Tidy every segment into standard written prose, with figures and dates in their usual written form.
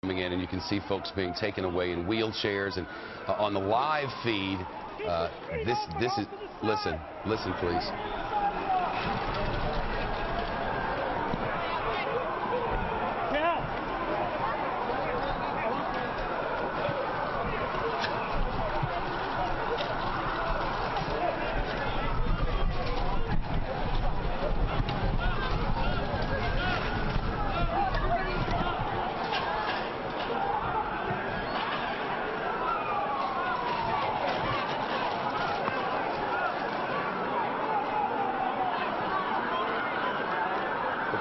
coming in, and you can see folks being taken away in wheelchairs. And on the live feed, this is, listen please.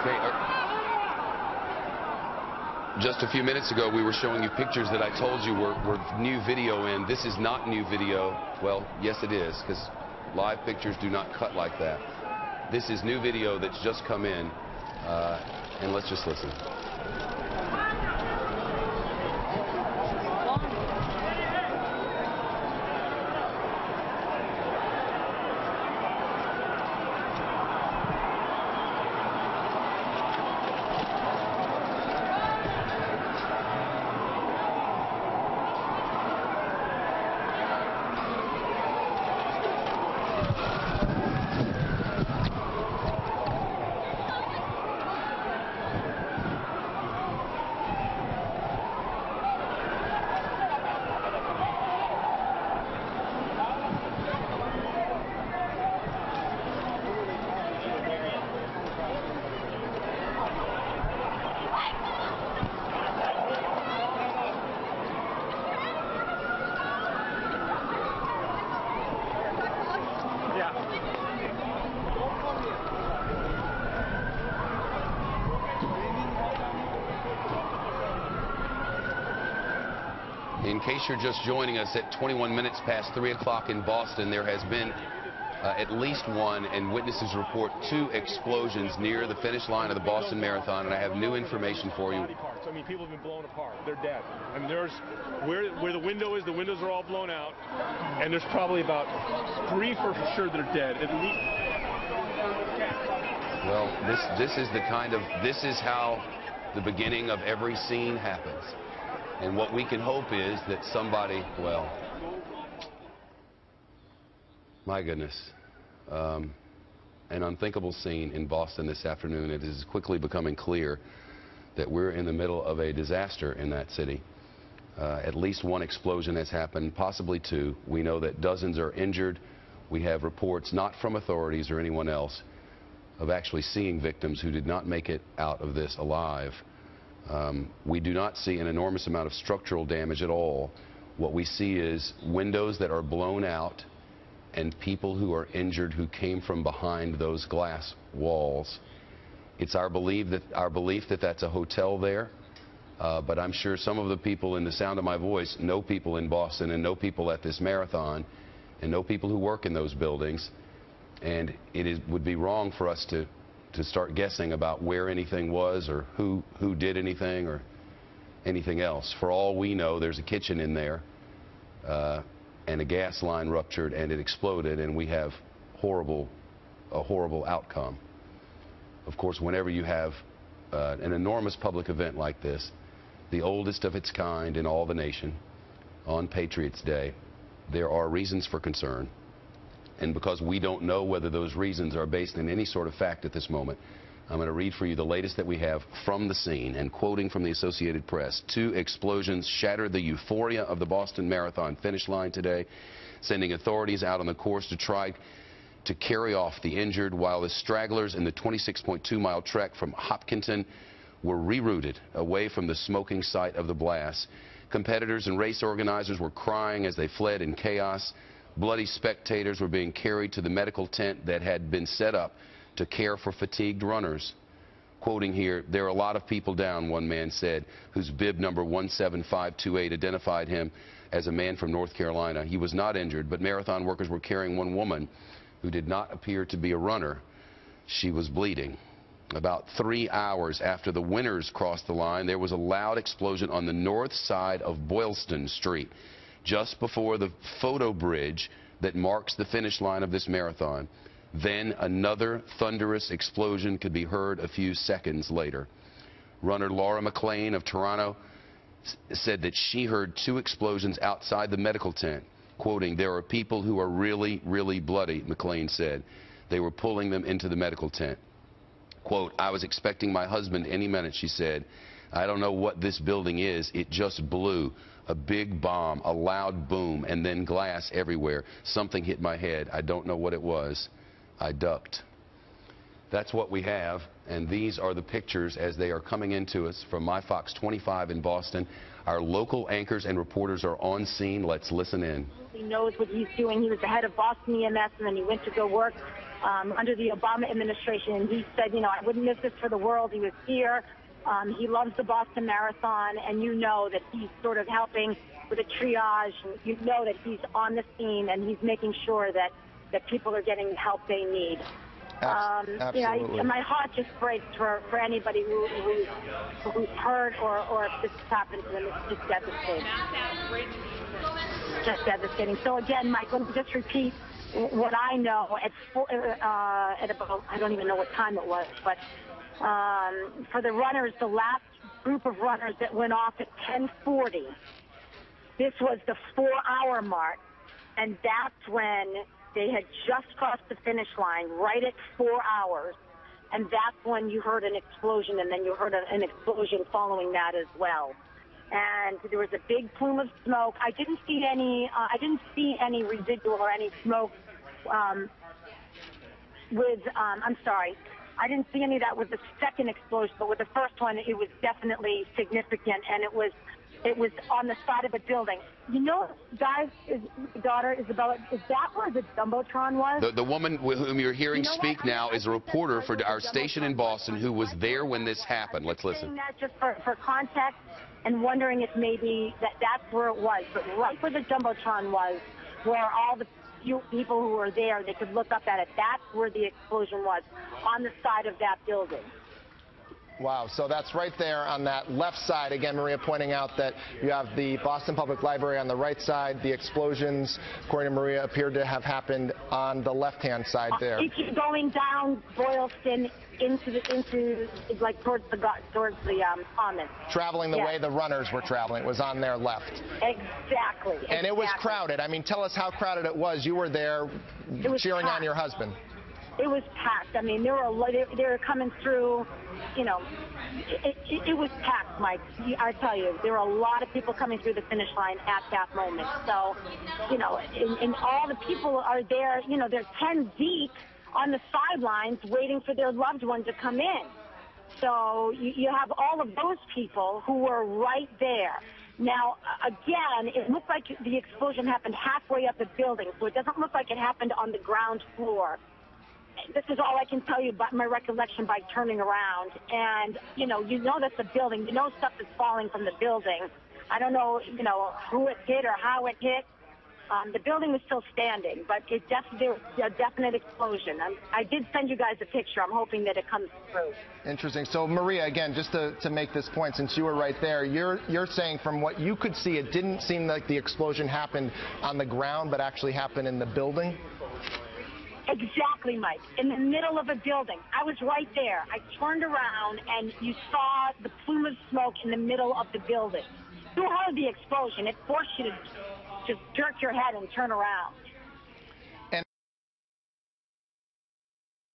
Okay. Just a few minutes ago, we were showing you pictures that I told you were new video in. This is not new video. Well, yes, it is, because live pictures do not cut like that. This is new video that's just come in, and let's just listen. In case you're just joining us, at 21 minutes past 3 o'clock in Boston, there has been at least one, and witnesses report 2 explosions near the finish line of the Boston Marathon, and I have new information for you. I mean, people have been blown apart. They're dead. I mean, there's where the window is, the windows are all blown out, and there's probably about 3 for sure that are dead, at least. Well, this is how the beginning of every scene happens. And what we can hope is that somebody, well, my goodness, an unthinkable scene in Boston this afternoon. It is quickly becoming clear that we're in the middle of a disaster in that city. At least 1 explosion has happened, possibly 2. We know that dozens are injured. We have reports, not from authorities or anyone else, of actually seeing victims who did not make it out of this alive. We do not see an enormous amount of structural damage at all. What we see is windows that are blown out and people who are injured who came from behind those glass walls. It's our belief that that's a hotel there, but I'm sure some of the people in the sound of my voice know people in Boston and know people at this marathon and know people who work in those buildings, and would be wrong for us to start guessing about where anything was or who did anything or anything else. For all we know, there's a kitchen in there, and a gas line ruptured and it exploded, and we have a horrible outcome. Of course, whenever you have an enormous public event like this, the oldest of its kind in all the nation, on Patriots' Day, there are reasons for concern. And because we don't know whether those reasons are based in any sort of fact at this moment, I'm going to read for you the latest that we have from the scene. And quoting from the Associated Press, 2 explosions shattered the euphoria of the Boston Marathon finish line today, sending authorities out on the course to try to carry off the injured, while the stragglers in the 26.2-mile trek from Hopkinton were rerouted away from the smoking site of the blast. Competitors and race organizers were crying as they fled in chaos. Bloody spectators were being carried to the medical tent that had been set up to care for fatigued runners. Quoting here, "There are a lot of people down," one man said, whose bib number 17528 identified him as a man from North Carolina. He was not injured, but marathon workers were carrying one woman who did not appear to be a runner. She was bleeding. About 3 hours after the winners crossed the line, there was a loud explosion on the north side of Boylston Street, just before the photo bridge that marks the finish line of this marathon. Then another thunderous explosion could be heard a few seconds later. Runner Laura McLean of Toronto said that she heard 2 explosions outside the medical tent. Quoting, "There are people who are really, really bloody," McLean said. They were pulling them into the medical tent. Quote, "I was expecting my husband any minute," she said. "I don't know what this building is. It just blew. A big bomb, a loud boom, and then glass everywhere. Something hit my head. I don't know what it was. I ducked." That's what we have, and these are the pictures as they are coming into us from My Fox 25 in Boston. Our local anchors and reporters are on scene. Let's listen in. He knows what he's doing. He was the head of Boston EMS, and then he went to go work under the Obama administration. And he said, "I wouldn't miss this for the world." He was here. He loves the Boston Marathon, and you know that he's sort of helping with a triage. And you know that he's on the scene, and he's making sure that people are getting the help they need. Absolutely. My heart just breaks for anybody who's hurt or if this has happened to them. It's just devastating. Just devastating. So again, Mike, let me just repeat what I know at about, I don't even know what time it was, but for the runners, the last group of runners that went off at 10:40, this was the 4-hour mark, and that's when they had just crossed the finish line, right at 4 hours, and that's when you heard an explosion, and then you heard an explosion following that as well. And there was a big plume of smoke. I didn't see any residual or any smoke I'm sorry. I didn't see any of that with the second explosion, but with the first one, it was definitely significant, and it was on the side of a building. Guys, daughter Isabella, is that where the Jumbotron was? The woman whom you're hearing speak now is a reporter for our station in Boston who was there when this happened. Let's listen. I'm saying that just for context and wondering if maybe that's where it was. But right where the Jumbotron was, where all the few people who were there, they could look up at it. That's where the explosion was, on the side of that building. Wow, so that's right there on that left side. Again, Maria pointing out that you have the Boston Public Library on the right side. The explosions, according to Maria, appeared to have happened on the left-hand side there. If you're going down Boylston into like towards the Commons. Traveling the way the runners were traveling. It was on their left. Exactly. And it was crowded. I mean, tell us how crowded it was. You were there cheering on your husband. It was packed. I mean, they were coming through. It was packed, Mike. I tell you, there were a lot of people coming through the finish line at that moment. So, and all the people are there. They're 10 deep on the sidelines waiting for their loved one to come in. So you have all of those people who were right there. Now, again, it looked like the explosion happened halfway up the building, so it doesn't look like it happened on the ground floor. This is all I can tell you about my recollection by turning around. And, that's the building. Stuff is falling from the building. I don't know, who it hit or how it hit. The building was still standing, but there was a definite explosion. I did send you guys a picture. I'm hoping that it comes through. Interesting. So, Maria, again, just to make this point, since you were right there, you're saying from what you could see, it didn't seem like the explosion happened on the ground, but actually happened in the building? Exactly, Mike. In the middle of a building. I was right there. I turned around, and you saw the plume of smoke in the middle of the building. You heard the explosion. It forced you to just jerk your head and turn around.